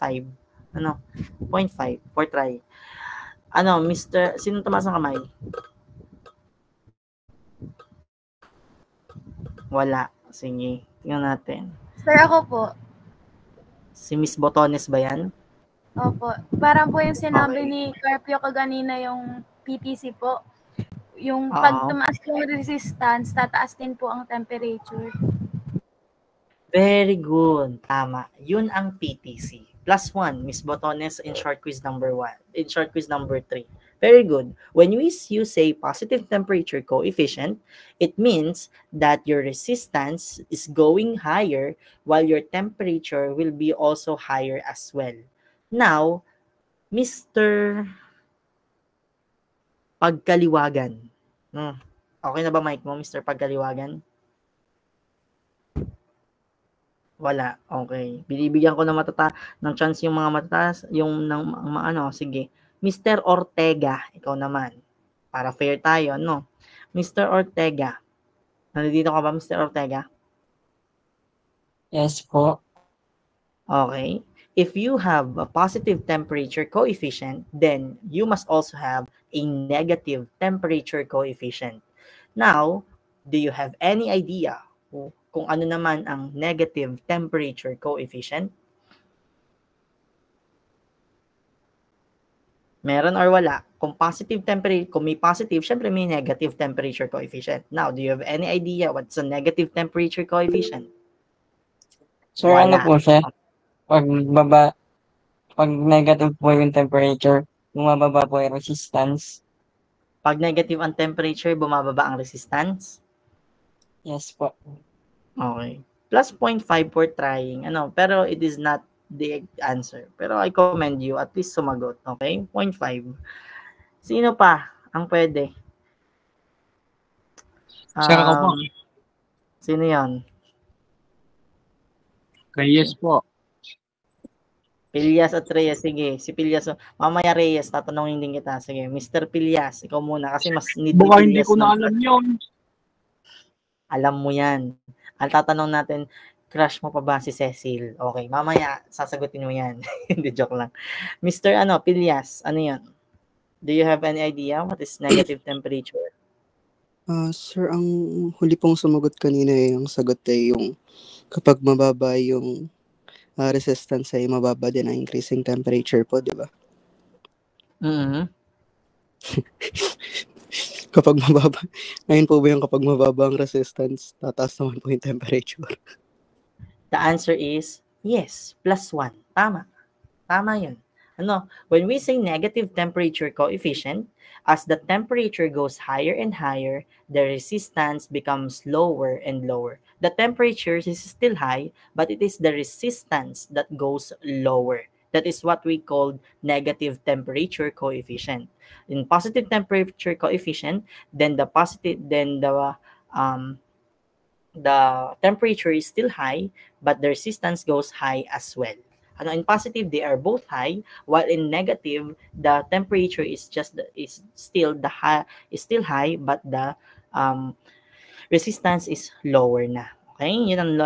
0.5 for try. Sino tumas ng kamay? Wala. Sige, tingnan natin. Sir, ako po. Si Miss Botones ba yan? Opo. Parang po yung sinabi Okay. ni Carpio kanina yung PTC po. Yung pag tumaas yung resistance, tataas din po ang temperature. Very good. Tama. Yun ang PTC. Plus 1, Miss Botones in short quiz number 1. In short quiz number 3. Very good. When you say positive temperature coefficient, it means that your resistance is going higher while your temperature will be also higher as well. Now, Mr. Pagkaliwagan. Okay na ba mic mo, Mr. Pagkaliwagan? Wala. Okay. Binibigyan ko ng chance yung mga matataas, sige. Mr. Ortega, ikaw naman. Para fair tayo, no? Mr. Ortega. Nandito ka ba, Mr. Ortega? Yes po. Okay. If you have a positive temperature coefficient, then you must also have a negative temperature coefficient. Now, do you have any idea kung ano naman ang negative temperature coefficient? Meron or wala? Kung may positive, syempre may negative temperature coefficient. Now, do you have any idea what's a negative temperature coefficient? Sir, Wala. po siya? Pag negative po yung temperature, bumababa po yung resistance. Pag negative ang temperature, bumababa ang resistance? Yes po. Okay. Plus 0.5 for trying. Pero it is not the answer. Pero I commend you. At least sumagot. Okay? 0.5. Sino pa ang pwede? Sir, ako po. Sino yan? Reyes po. Pilyas at Reyes. Sige. Si Pilyas. Mamaya Reyes, tatanungin din kita. Sige. Mr. Pilyas, ikaw muna. Kasi mas need Baka ni hindi Pilyas ko na alam yun. Alam mo yan. Ang tatanong natin, crush mo pa ba si Cecil? Okay, mamaya sasagutin mo yan. Hindi, joke lang. Mr. Pilyas, ano yan? Do you have any idea what is negative temperature? Sir, ang huli pong sumagot kanina yung sagot ay yung kapag mababa yung resistance ay mababa din ang increasing temperature po, di ba? Mm-hmm. Kapag mababa, ayun po ba yung kapag mababa ang resistance, tataas naman po yung temperature? The answer is yes, plus 1. Tama. Tama yun. When we say negative temperature coefficient, as the temperature goes higher and higher, the resistance becomes lower and lower. The temperature is still high, but it is the resistance that goes lower. That is what we call negative temperature coefficient. In positive temperature coefficient, then the temperature is still high, but the resistance goes high as well. In positive, they are both high, while in negative, the temperature is still high, but the resistance is lower na. Okay, yun ang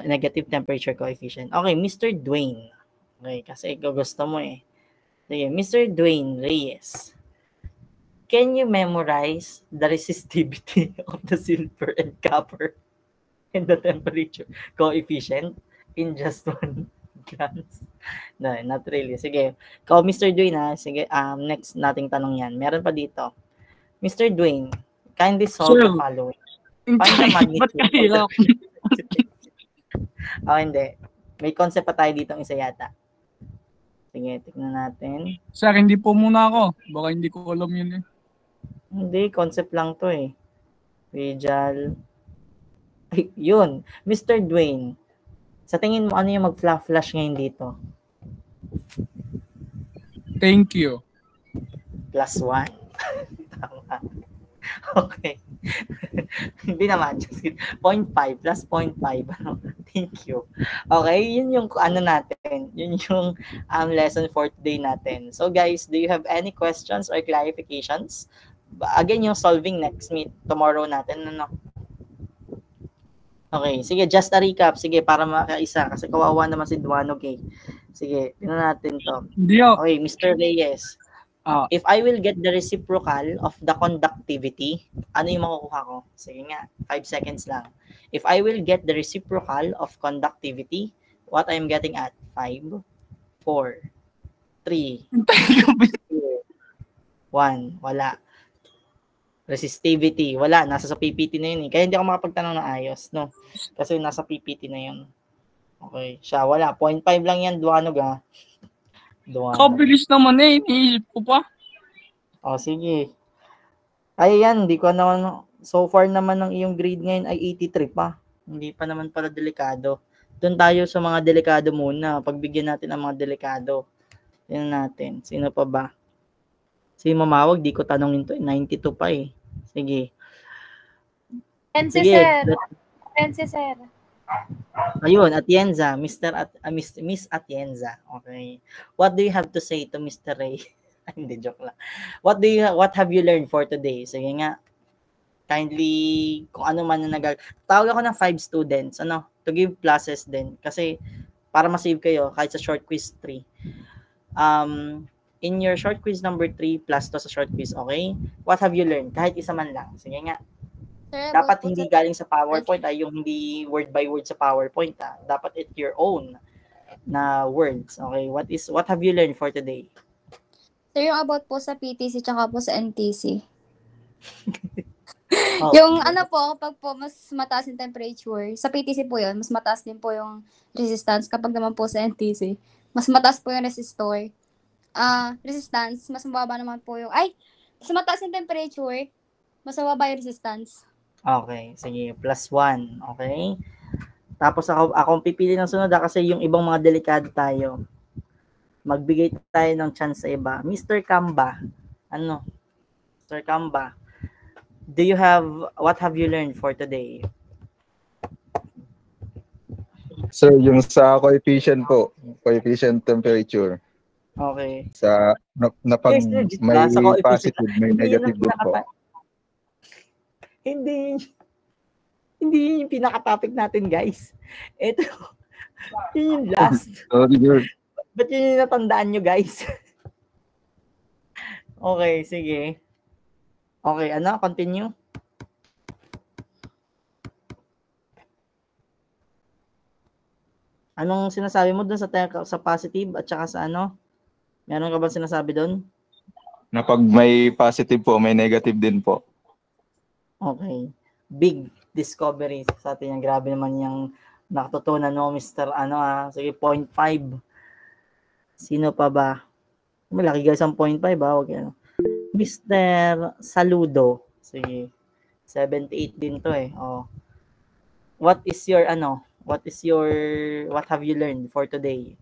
negative temperature coefficient. Okay, Mr. Dwayne. Okay, kasi gusto mo eh. Sige, Mr. Dwayne Reyes. Can you memorize the resistivity of the silver and copper and the temperature coefficient in just one glance? No, not really. Sige, Mr. Dwayne ha. Sige, next nating tanong yan. Meron pa dito. Mr. Dwayne, kindly solve the following. Find the magnitude of the... hindi. May concept pa tayo dito isa yata. Sige, tignan natin. Sir, hindi po muna ako. Baka hindi ko alam yun eh. Hindi, concept lang to eh. Rijal. Ay, yun. Mr. Dwayne. Sa tingin mo, ano yung mag-flash ngayon dito? Thank you. +1. Tama. Okay. Hindi naman. Just 0.5 plus 0.5. Thank you. Okay, yun yung ano natin. Yun yung lesson for today natin. So guys, do you have any questions or clarifications? Again, yung solving next meet tomorrow natin. Ano? Okay, sige, just a recap. Sige, para makaisa. Kasi kawawa naman si Duanog eh. Sige, tingnan natin to. Okay, Mr. Reyes. If I will get the reciprocal of the conductivity, ano yung makukuha ko? Sige nga, 5 seconds lang. If I will get the reciprocal of conductivity, what I'm getting at? 5, 4, 3, 2, 1. Wala. Resistivity. Wala. Nasa sa PPT na yun eh. Kaya hindi ako makapagtanong na ayos, no? Kasi nasa PPT na yun. Okay. Siya, wala. 0.5 lang yan, Duanog ah. Kabilis naman eh. Iniisip ko pa. O, sige. Ay, yan. Hindi ko naman, so far naman ng iyong grade ngayon ay 83 pa. Hindi pa naman pala delikado. Doon tayo sa mga delikado muna. Pagbigyan natin ang mga delikado. Tingnan natin. Sino pa ba? Si Mamawag, di ko tanongin to. 92 pa eh. Sige. Pense, Sige. sir. Pense, sir. Ayun, Atienza. Miss Atienza. Okay. What do you have to say to Mr. Ray? Hindi, joke lang. What have you learned for today? Sige nga. Kindly, kung ano man na tawag ako ng 5 students, to give classes din. Kasi, para ma-save kayo, kahit sa short quiz 3. In your short quiz number 3, plus to sa short quiz, okay? What have you learned? Kahit isa man lang. Sige nga. Sir, Dapat hindi galing sa PowerPoint, yung hindi word by word sa PowerPoint. Dapat it's your own na words. Okay? What have you learned for today? Sir, yung about po sa PTC tsaka po sa NTC. Oh. Yung po, kapag po mas mataas yung temperature, sa PTC po yun, mas mataas din po yung resistance. Kapag naman po sa NTC, mas mataas po yung resistance, mas mababa naman po yung, mas mataas yung temperature, mas mababa yung resistance. Okay, sige, +1, okay? Tapos akong pipili ng sunod kasi yung ibang mga delikado tayo. Magbigay tayo ng chance sa iba. Mr. Kamba, Mr. Kamba, what have you learned for today? Sir, yung sa coefficient temperature. Okay. Sa pag may positive, may negative din po. Hindi yung pinaka-topic natin, guys. Ito, yun yung last. Ba't yun yung natandaan nyo, guys? Okay, sige. Okay, continue. Anong sinasabi mo dun sa positive at saka sa Meron ka ba sinasabi doon? Na pag may positive po, may negative din po. Okay. Big discovery sa atin yan. Grabe naman yung nakatutunan mo, Mr. Sige, 0.5. Sino pa ba? Malaki guys ang 0.5 ha. Okay. Mr. Saludo. Sige. 78 din to eh. Oh. What have you learned for today?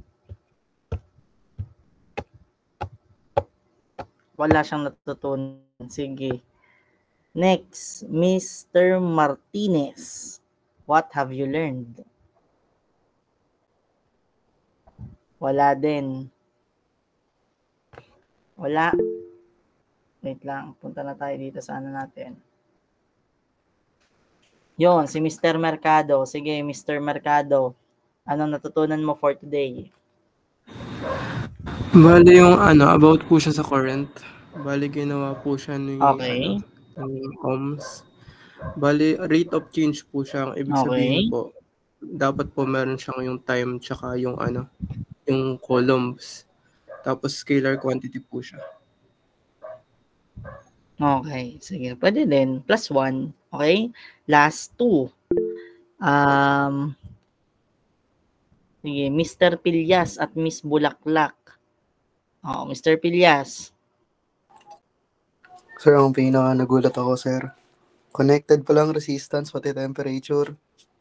Wala siyang natutunan. Sige. Next, Mr. Martinez. What have you learned? Wala din. Wala. Wait lang. Punta na tayo dito sa natin. Yon, si Mr. Mercado. Sige, Mr. Mercado. Anong natutunan mo for today? Bali yung about po siya sa current. Bali ginawa po siya ng ohms. Bali rate of change po siya. Ang ibig sabihin po, dapat po meron siyang yung time tsaka yung yung coulombs. Tapos scalar quantity po siya. Okay, sige. Pwede din. +1. Okay? Last 2. Sige, Mr. Pilyas at Miss Bulaklak. Oh, Mr. Pilyas. Sir, ang pinaka nagulat ako, sir. Connected pa lang resistance, pati temperature.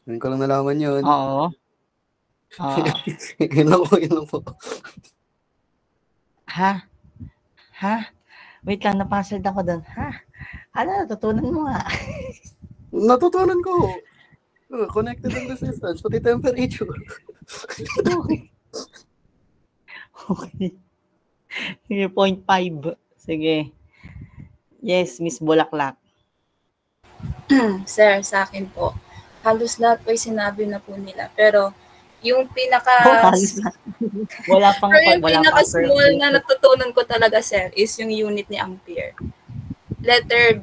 Ngayon ko lang nalaman yun. Oo. Yun lang po. Ha? Wait lang, napasid ako doon. Ha? Ano, natutunan mo nga? Natutunan ko. Connected ang resistance, pati temperature. Okay. Sige, 0.5. Sige. Yes, Miss Bulaklak. Sir, sa akin po, halos lahat po ay sinabi na po nila. Pero, yung wala pang yung pinaka-small na natutunan ko talaga, sir, is yung unit ni Ampere.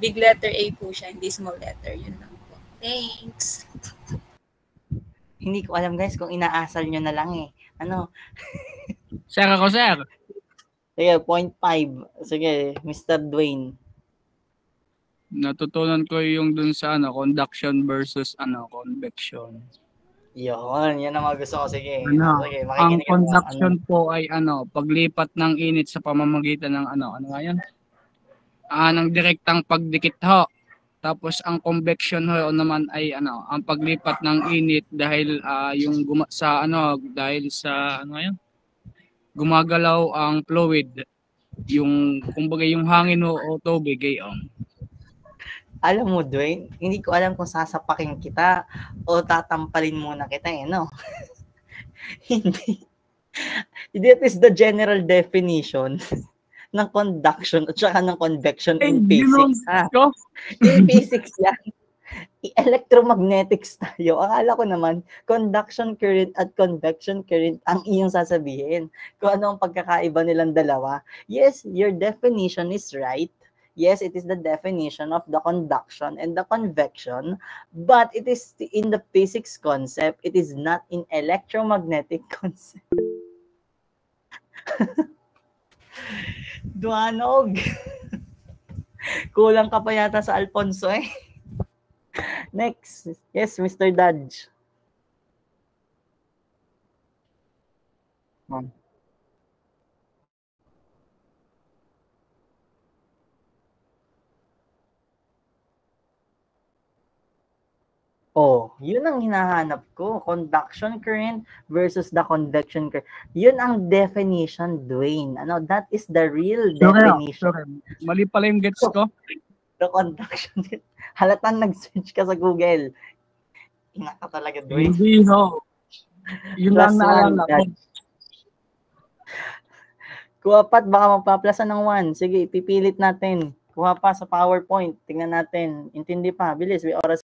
Big letter A po siya, hindi small letter. Yun lang po. Thanks. Hindi ko alam, guys, kung inaasal nyo na lang eh. Ano? Sir ako, sir. Sige, 0.5. Sige, Mr. Dwayne. Natutunan ko yung dun sa conduction versus convection. Yan ang mga gusto ko. Sige. Sige, Ang conduction po ay paglipat ng init sa pamamagitan ng ano nga yan? Ng direktang pagdikit ho. Tapos ang convection ho naman ay ang paglipat ng init dahil dahil sa gumagalaw ang fluid. Yung kumbaga yung hangin o tubig ay Alam mo, Dwayne, hindi ko alam kung sasapakin kita o tatampalin muna kita no? Hindi. That is the general definition ng conduction at saka ng convection in physics. In physics yan. Electromagnetics tayo. Akala ko naman, conduction current at convection current ang iyong sasabihin. Kung ano ang pagkakaiba nilang dalawa. Yes, your definition is right. Yes, it is the definition of the conduction and the convection, but it is in the physics concept. It is not in electromagnetic concept. Duanog. Kulang ka pa yata sa Alfonso eh. Next. Yes, Mr. Dodge. Oh, yun ang hinahanap ko. Conduction current versus the convection current. Yun ang definition, Dwayne. That is the real definition. Sure. Mali pala yung gets ko. The conduction. Halatang nag-search ka sa Google. Ina ka talaga, Dwayne. Hindi ho. Yun lang naalala ko. Kuha pat, baka magpaplasan ng 1. Sige, ipipilit natin. Kuha pa sa PowerPoint. Tingnan natin. Intindi pa. Bilis. May oras.